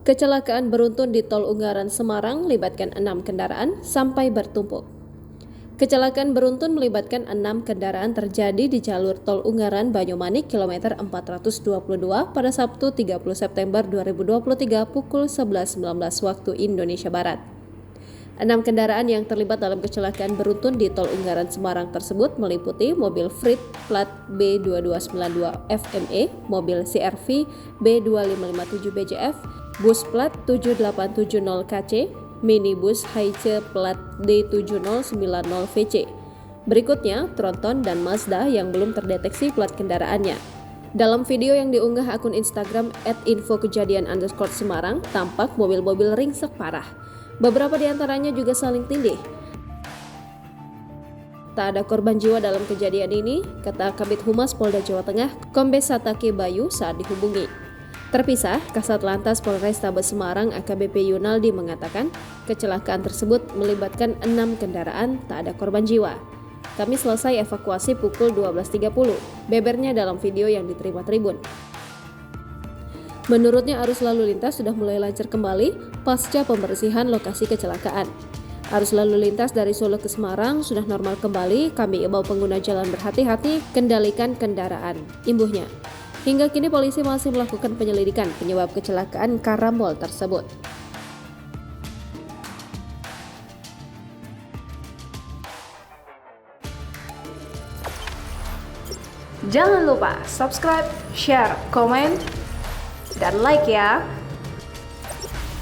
Kecelakaan beruntun di Tol Ungaran Semarang melibatkan 6 kendaraan sampai bertumpuk. Kecelakaan beruntun melibatkan 6 kendaraan terjadi di jalur Tol Ungaran Banyumanik kilometer 422 pada Sabtu 30 September 2023 pukul 11.19 waktu Indonesia Barat. 6 kendaraan yang terlibat dalam kecelakaan beruntun di Tol Ungaran Semarang tersebut meliputi mobil Frit plat B2292 FME, mobil CRV B2557BJF, bus plat 7870 KC, minibus Hiace plat D7090VC. Berikutnya, Tronton dan Mazda yang belum terdeteksi plat kendaraannya. Dalam video yang diunggah akun Instagram @infokejadian_Semarang, tampak mobil-mobil ringsek parah. Beberapa di antaranya juga saling tindih. Tak ada korban jiwa dalam kejadian ini, kata Kabid Humas Polda Jawa Tengah, Kombes Satake Bayu saat dihubungi. Terpisah, Kasat Lantas Polrestabes Semarang AKBP Yunaldi mengatakan, kecelakaan tersebut melibatkan 6 kendaraan, tak ada korban jiwa. Kami selesai evakuasi pukul 12.30, bebernya dalam video yang diterima Tribun. Menurutnya arus lalu lintas sudah mulai lancar kembali pasca pembersihan lokasi kecelakaan. Arus lalu lintas dari Solo ke Semarang sudah normal kembali, kami imbau pengguna jalan berhati-hati, kendalikan kendaraan, imbuhnya. Hingga kini polisi masih melakukan penyelidikan penyebab kecelakaan karambol tersebut. Jangan lupa subscribe, share, komen, dan like ya.